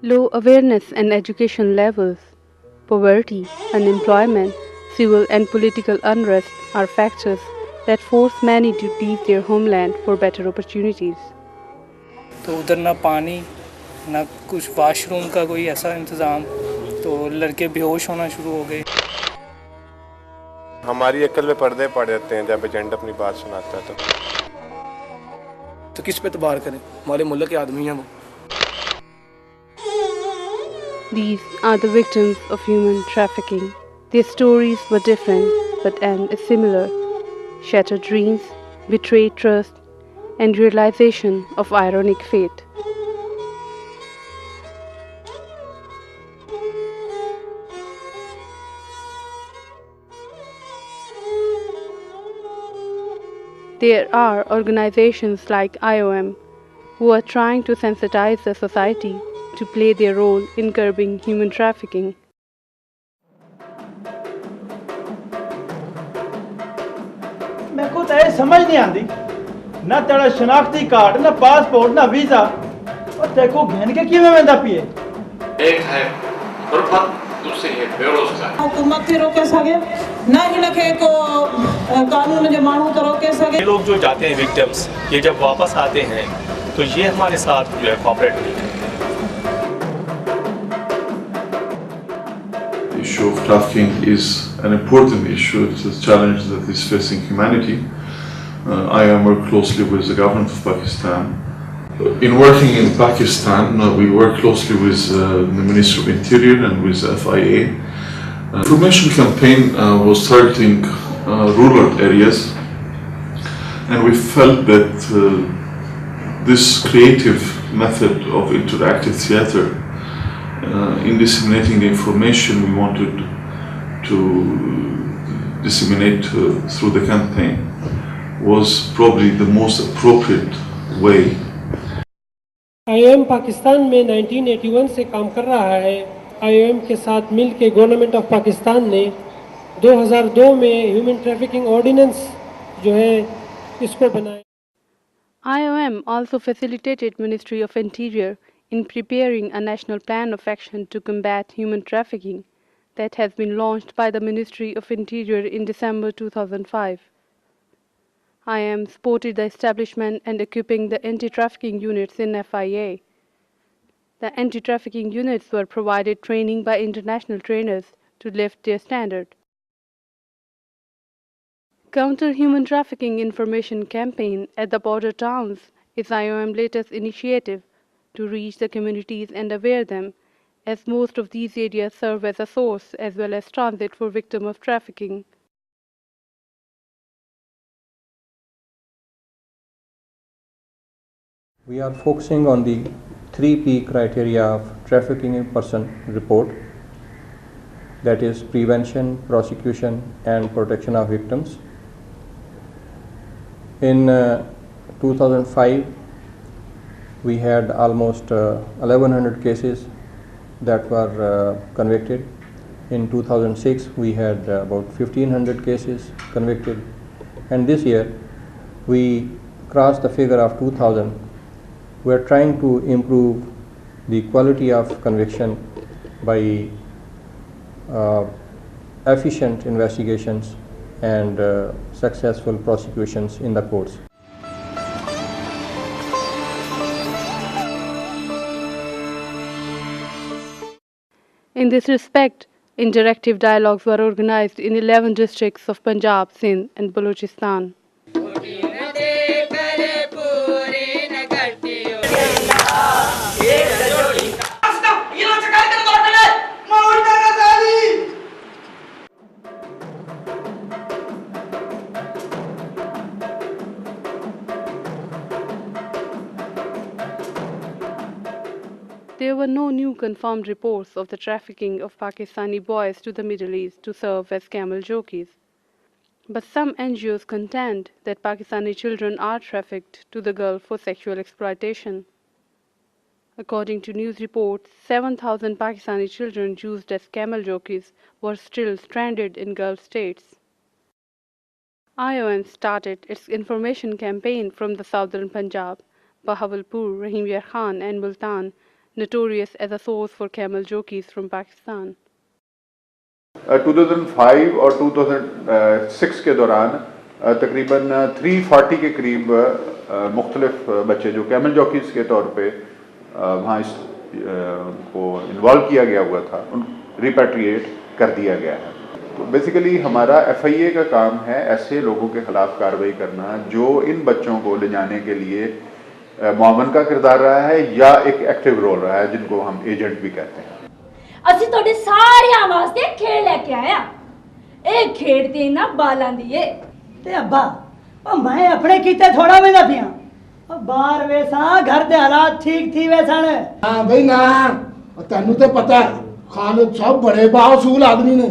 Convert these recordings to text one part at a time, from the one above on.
Low awareness and education levels, poverty, unemployment, civil and political unrest are factors that force many to leave their homeland for better opportunities. तो उधर ना पानी ना कुछ washroom का कोई ऐसा इंतज़ाम, तो लड़के बेहोश होना शुरू हो गए। हमारी अक्ल में पर्दे पड़ जाते हैं जब एजेंट अपनी बात सुनाता है तो किस पे एतबार करें, हमारे मुल्क के आदमी हैं वो। These are the victims of human trafficking. Their stories were different but end is similar. Shattered dreams, betrayed trust, and realization of ironic fate. There are organizations like IOM who are trying to sensitize the society to play their role in curbing human trafficking. मेरे को तो ये समझ नहीं आती, ना तेरा शनाख्ती card, ना पासपोर्ट, ना वीजा, और तेरे को घेन के क्यों में पिए? एक है गुरबत, दूसरी है बेरोजगार। हुकूमत थे रोके सके, ना ही लखे को कानून जो मानू तो रोके सके। ये लोग जो जाते हैं विक्टिम्स, ये जब वापस आते हैं तो ये हमारे साथ जो है कोऑपरेट नहीं करते। The issue of trafficking is an important issue. It's a challenge that is facing humanity. I am work closely with the government of Pakistan. In working in Pakistan, we work closely with the Ministry of Interior and with FIA. Information campaign was targeting rural areas, and we felt that this creative method of interactive theater in disseminating the information we wanted to disseminate through the campaign was probably the most appropriate way. IOM Pakistan में 1981 से काम कर रहा है। IOM के साथ मिल के government of Pakistan ने 2002 में ह्यूमन ट्रैफिकिंग ऑर्डिनेंस जो है इसको बनाया। IOM also facilitated Ministry of Interior in preparing a national plan of action to combat human trafficking that has been launched by the Ministry of Interior in December 2005. IOM supported the establishment and equipping the anti-trafficking units in FIA. The anti-trafficking units were provided training by international trainers to lift their standard. Counter-Human Trafficking Information Campaign at the border towns is IOM's latest initiative to reach the communities and aware them, as most of these areas serve as a source as well as transit for victims of trafficking. We are focusing on the 3P criteria of trafficking in person report, that is prevention, prosecution and protection of victims. In 2005, we had almost 1100 cases that were convicted. In 2006, we had about 1500 cases convicted, and this year we crossed the figure of 2000. We are trying to improve the quality of conviction by efficient investigations and successful prosecutions in the courts. In this respect, interactive dialogues were organized in 11 districts of Punjab, Sindh and Balochistan. There were no new confirmed reports of the trafficking of Pakistani boys to the Middle East to serve as camel jockeys. But some NGOs contend that Pakistani children are trafficked to the Gulf for sexual exploitation. According to news reports, 7,000 Pakistani children used as camel jockeys were still stranded in Gulf states. IOM started its information campaign from the southern Punjab, Bahawalpur, Rahim Yar Khan and Multan notorious as a source for camel jockeys from Pakistan. 2005 और 2006 के दौरान तकरीबन 340 के करीब मुख्तलिफ बच्चे जो camel jockeys के तौर पे वहाँ इस को इन्वॉल्व किया गया हुआ था, उन रिपैट्रिएट कर दिया गया है। तो बेसिकली हमारा FIA का काम है ऐसे लोगों के खिलाफ कार्रवाई करना जो इन बच्चों को ले जाने के लिए मुआवन का किरदार रहा है या एक एक्टिव रोल रहा है, जिनको हम एजेंट भी कहते हैं। ਅਸੀਂ ਤੁਹਾਡੇ ਸਾਰਿਆਂ ਵਾਸਤੇ ਖੇਡ ਲੈ ਕੇ ਆਇਆ। ਇਹ ਖੇਡ ਦੇ ਨਾ ਬਾਲਾਂ ਦੀ ਏ ਤੇ ਅੱਬਾ ਉਹ ਮੈਂ ਆਪਣੇ ਕੀਤੇ ਥੋੜਾ ਵੇਂਦਾ ਪਿਆ ਉਹ ਬਾਹਰ ਵੇਸਾਂ ਘਰ ਦੇ ਹਾਲਾਤ ਠੀਕ ਥੀ ਵੇਸਣ। ਹਾਂ ਬਈ ਨਾ ਤੈਨੂੰ ਤੇ ਪਤਾ ਖਾਲਿਦ ਸਾਹਿਬ ਬੜੇ ਬਾਅਸੂਲ ਆਦਮੀ ਨੇ।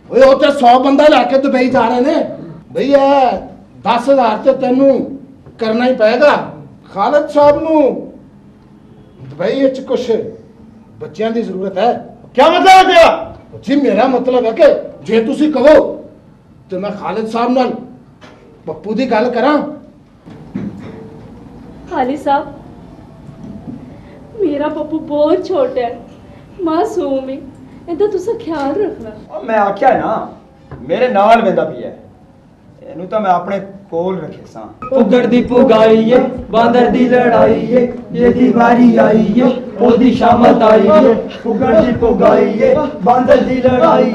ਓਏ ਉਹ ਤੇ 100 ਬੰਦਾ ਲੈ ਕੇ ਦੁਬਈ ਜਾ ਰਹੇ ਨੇ ਬਈ ਇਹ 10,000 ਤੇ ਤੈਨੂੰ ਕਰਨਾ ਹੀ ਪਏਗਾ। ਖਾਲਿਦ ਸਾਹਿਬ ਨੂੰ ਦੁਬਈ ਵਿੱਚ ਕੁਛ ਬੱਚਿਆਂ ਦੀ ਜ਼ਰੂਰਤ ਹੈ। क्या मतलब है तेरा? जी मेरा मतलब है कि जे तुसी कहो तो मैं खालिद साहब नाल पप्पू दी गल करा। खालिद साहब, मेरा पप्पू बहुत छोटा है, मासूम है, इहदा तुसा ख्याल रखना। और मैं आख्या है ना मेरे नाल वेंदा भी है, ਇਹਨੂੰ ਤਾਂ ਮੈਂ ਆਪਣੇ ਕੋਲ ਰੱਖੇ ਸਾਂ। ਪੁੱਗੜ ਦੀ ਪੁਗਾਈ ਏ ਬਾਂਦਰ ਦੀ ਲੜਾਈ ਏ ਇਹਦੀ ਵਾਰੀ ਆਈ ਏ ਉਹਦੀ ਸ਼ਾਮਤ ਆਈ ਏ ਪੁੱਗੜ ਦੀ ਪੁਗਾਈ ਏ ਬਾਂਦਰ ਦੀ ਲੜਾਈ ਏ।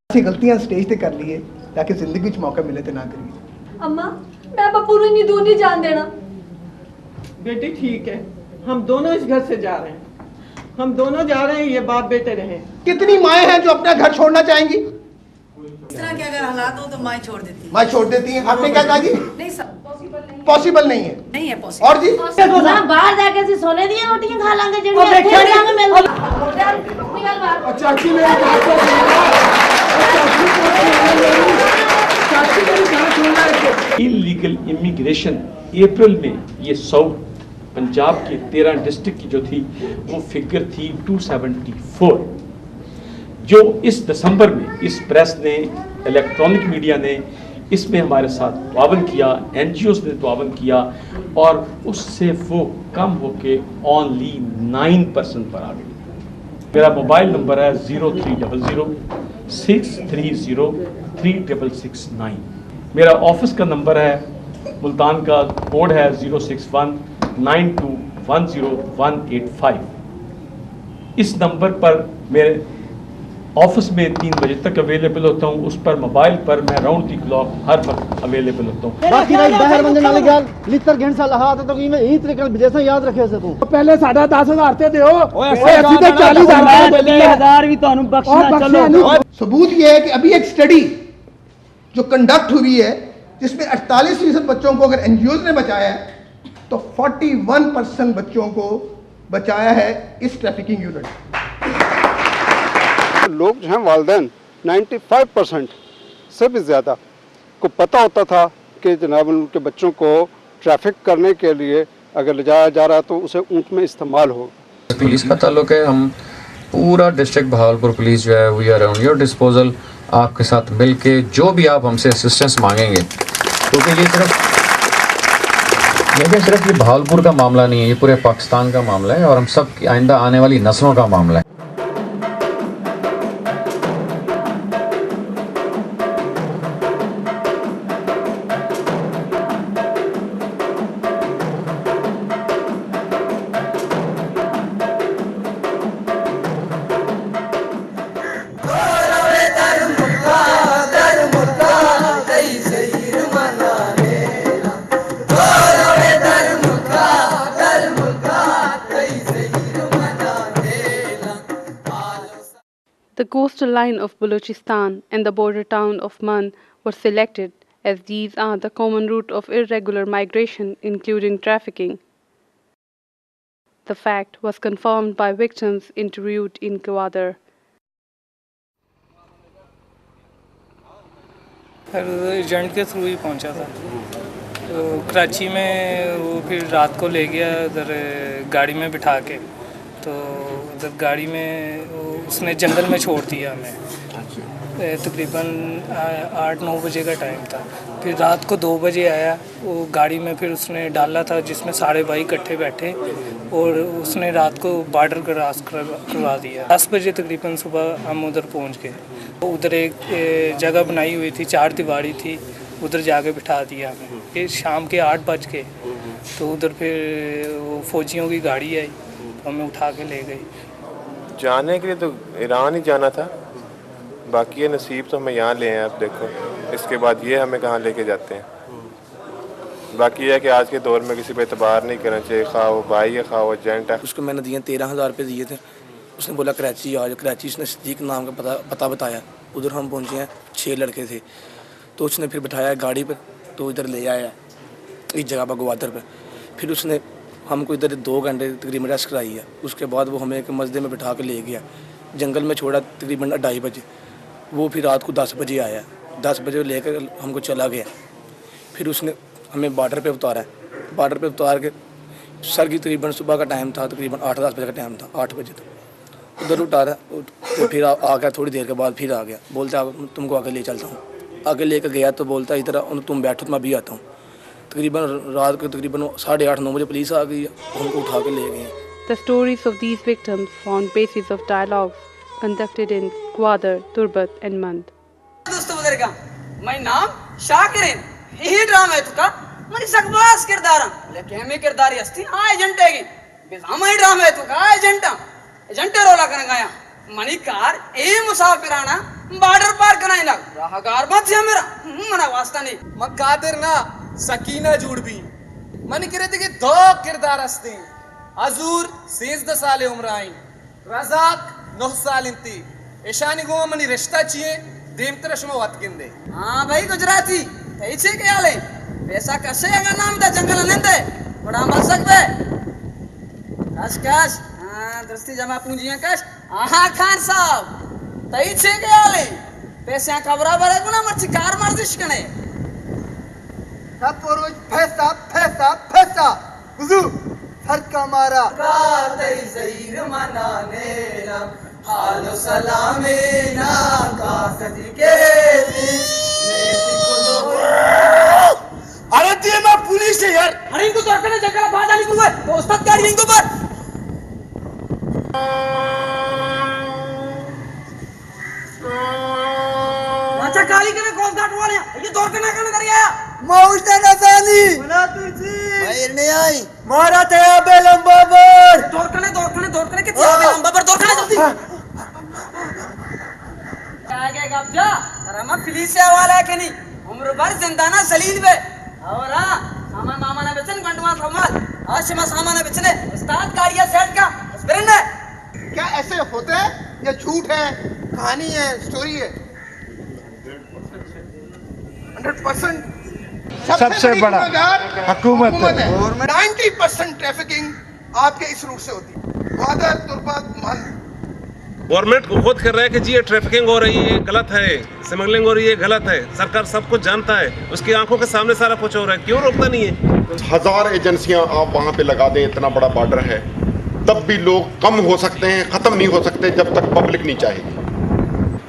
ਅਸੀਂ ਗਲਤੀਆਂ ਸਟੇਜ ਤੇ ਕਰ ਲਈਏ ਤਾਂ ਕਿ ਜ਼ਿੰਦਗੀ ਵਿੱਚ ਮੌਕਾ ਮਿਲੇ ਤੇ ਨਾ ਕਰੀਏ। अम्मा, मैं पप्पू को इतनी दूर नहीं जान देना। बेटी ठीक है, हम दोनों इस घर से जा रहे हैं, हम दोनों जा रहे हैं, ये बाप बेटे रहे। कितनी माएँ हैं जो अपना घर छोड़ना चाहेंगी? इस तरह के अगर हालात हो तो माँ छोड़ देती है। माँ छोड़ देती हैं। आपने क्या कहा जी? नहीं सर, पॉसिबल नहीं है। नहीं है पॉसिबल। और जी बाहर जाके सी सोने दी रोटियां खा लांगे जेडी और देखिए ਇੱਥੇ ਜਾਵਾਂਗੇ ਮਿਲ चाची मेरी बात तो चाची मेरी बात सुनना है। इलीगल इमिग्रेशन अप्रैल में ये साउथ पंजाब के 13 डिस्ट्रिक्ट की जो थी वो फिगर थी 274, जो इस दिसंबर में इस प्रेस ने, इलेक्ट्रॉनिक मीडिया ने इसमें हमारे साथ तावन किया, NGOs ने तावन किया और उससे वो कम होके ओनली 9% पर आ गई। मेरा मोबाइल नंबर है 0300 630 3669। मेरा ऑफिस का नंबर है, मुल्तान का कोड है 061 9210 इस नंबर पर मेरे ऑफिस में 3 बजे तक अवेलेबल होता हूँ। उस पर मोबाइल पर मैं राउंड दी क्लॉक हर वक्त अवेलेबल होता हूँ। बाकी भाई बाहर बंदे नाल गल लितर घंट साल हाथ तो की मैं ही तरीके विदेशा याद रखे से तू पहले साडा 10,000 ते दियो ओए ਅਸੀਂ ਤੇ 40,000 10,000 भी ਤੁਹਾਨੂੰ बख्शना। चलो सबूत ये है कि अभी एक स्टडी जो कंडक्ट हुई है जिसमें 48% बच्चों को अगर NGOs ने बचाया है तो 41% बच्चों को बचाया है इस ट्रैफिकिंग यूनिट। लोग जो हैं वालिदैन 95% से भी ज़्यादा को पता होता था कि जनाब उनके बच्चों को ट्रैफिक करने के लिए अगर ले जाया जा रहा है तो उसे ऊँट में इस्तेमाल हो। पुलिस का ताल्लुक है, हम पूरा डिस्ट्रिक्ट बहावलपुर पुलिस जो है we are on your disposal. आपके साथ मिल के जो भी आप हमसे असिस्टेंस मांगेंगे, क्योंकि ये सिर्फ ये बहावलपुर का मामला नहीं है, ये पूरे पाकिस्तान का मामला है और हम सब की आइंदा आने वाली नस्लों का मामला है। The coastal line of Balochistan and the border town of Man were selected as these are the common route of irregular migration, including trafficking. The fact was confirmed by victims interviewed in Gwadar. Agent के through ही पहुंचा था, तो कराची में वो फिर रात को ले गया उधर गाड़ी में बिठा के, तो मतलब गाड़ी में उसने जंगल में छोड़ दिया हमें। तकरीबन 8-9 बजे का टाइम था। फिर रात को 2 बजे आया, वो गाड़ी में फिर उसने डाला था जिसमें सारे भाई इकट्ठे बैठे, और उसने रात को बॉर्डर क्रॉस करवा दिया। 10 बजे तकरीबन सुबह हम उधर पहुंच गए। उधर एक जगह बनाई हुई थी, 4 दीवारी थी, उधर जाके बिठा दिया हमें। फिर शाम के 8 बज के तो उधर फिर वो फौजियों की गाड़ी आई, तो हमें उठा के ले गई। जाने के लिए तो ईरान ही जाना था, बाकी ये नसीब तो हमें यहाँ ले आए। आप देखो इसके बाद ये हमें कहाँ लेके जाते हैं। बाकी यह है कि आज के दौर में किसी पे एतबार नहीं करना चाहिए, खा वो भाई है खा वो एजेंट है। उसको मैंने दिए 13,000 रुपये दिए थे। उसने बोला कराची आज, कराची उसने सदीक नाम का पता बताया। उधर हम पहुँचे हैं, 6 लड़के थे, तो उसने फिर बिठाया गाड़ी पर, तो इधर ले आया इस जगह पर ग्वादर पर। फिर उसने हमको इधर 2 घंटे तकरीबन रेस्ट कराई है। उसके बाद वो हमें एक मस्जिद में बिठा के ले गया, जंगल में छोड़ा तकरीबन 2:30 बजे। वो फिर रात को 10 बजे आया, 10 बजे लेकर हमको चला गया। फिर उसने हमें बॉर्डर पे उतारा, बॉर्डर पे उतार के सर की तकरीबन सुबह का टाइम था, तकरीबन 8-10 बजे का टाइम था, 8 बजे तक उधर उतारा। तो फिर आ गया, थोड़ी देर के बाद फिर आ गया, बोलता तुमको आगे ले चलता हूँ। आगे लेकर गया तो बोलता इधर तुम बैठो तो मैं भी आता हूँ। तकरीबन रात को तकरीबन 8:30-9 बजे पुलिस आ गई, हमको उठा के ले गए। The stories of these victims formed basis of dialogues conducted in Gwadar, Turbat and Mand. दोस्तों बुजुर्गा, मैं नाम शाकिरिन ही ड्रामा है तुका मनी सकबास किरदार लेकिन मैं किरदारी हस्ती एजेंट है बिजामा ही ड्रामा है तुका एजेंट रोला करन गया मनी कार ए मुसाफिराना बॉर्डर पार कराई लग राहगार मत से मेरा मना वास्ता नहीं मकादिर ना सकीना जुड़ भी मन करे थे कि 2 किरदार हस्ती अजूर 13 साल उम्र आई रजाक 9 साल इंती ईशानी गो मनी रिश्ता चाहिए देम तरशमा वात किंदे। हां भाई गुजराती ऐसे के आले पैसा कसे अगर नाम दा जंगल नंदे बड़ा मर सकबे कश कश हां दस्ती जमा पूंजियां कश आहा खान साहब तैसे के आले पैसा खबरा बरे गुना मर शिकार मार दिश कने सब रोज पैसा पैसा पैसा हुजूर फर्क का मारा का तेरी जहीर मनाने ना हालो सलामे ना का सदके अरे दिए मैं पुलिस है यार। अरे इनको तो रखने जगह बाधा नहीं हुआ तो उस्ताद गाड़ी इनको पर अच्छा काली के कौन काट वाले ये दौड़ के ना कर गया मौज ना जानी बना तुझी भाई नहीं आई मारा थे अबे लंबा पर दौड़ के कितने अबे लंबा पर दौड़ के जल्दी आगे गब्जा रमा पुलिस से वाला है कि नहीं उम्र भर जिंदाना सलील बे और हां सामान मामा ने बेचन गंडवा सामान आज में सामान ने बेचने उस्ताद गाड़ियां सेट का स्प्रिंट है क्या ऐसे होते हैं या झूठ है कहानी है स्टोरी है 100% सबसे बड़ा हुकूमत है। 90% ट्रैफिकिंग आपके इस रूट से होती है ग्वादर तुर्बत मंद। गवर्नमेंट को खुद कर रहा है कि जी ये ट्रैफिकिंग हो रही है गलत है, स्मगलिंग हो रही है गलत है, सरकार सब कुछ जानता है, उसकी आंखों के सामने सारा कुछ हो रहा है, क्यों रोकता नहीं है? 1000 एजेंसियां आप वहाँ पे लगा दें, इतना बड़ा बॉर्डर है, तब भी लोग कम हो सकते हैं, ख़त्म नहीं हो सकते जब तक पब्लिक नहीं चाहेगी।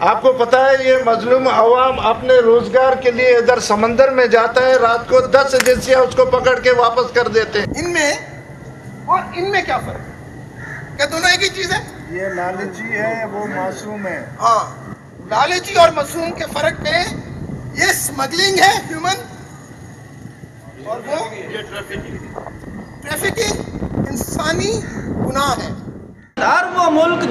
आपको पता है ये मजलूम अवाम अपने रोजगार के लिए इधर समंदर में जाता है, रात को 10 एजेंसियां उसको पकड़ के वापस कर देते हैं। इनमें और इनमें क्या फर्क है? क्या दोनों एक ही चीज है? ये लालची है, वो मासूम है। हाँ, लालची और मासूम के फर्क में ये स्मगलिंग है ह्यूमन और वो ये ट्रैफिकिंग इंसानी गुनाह है। वो मुल्क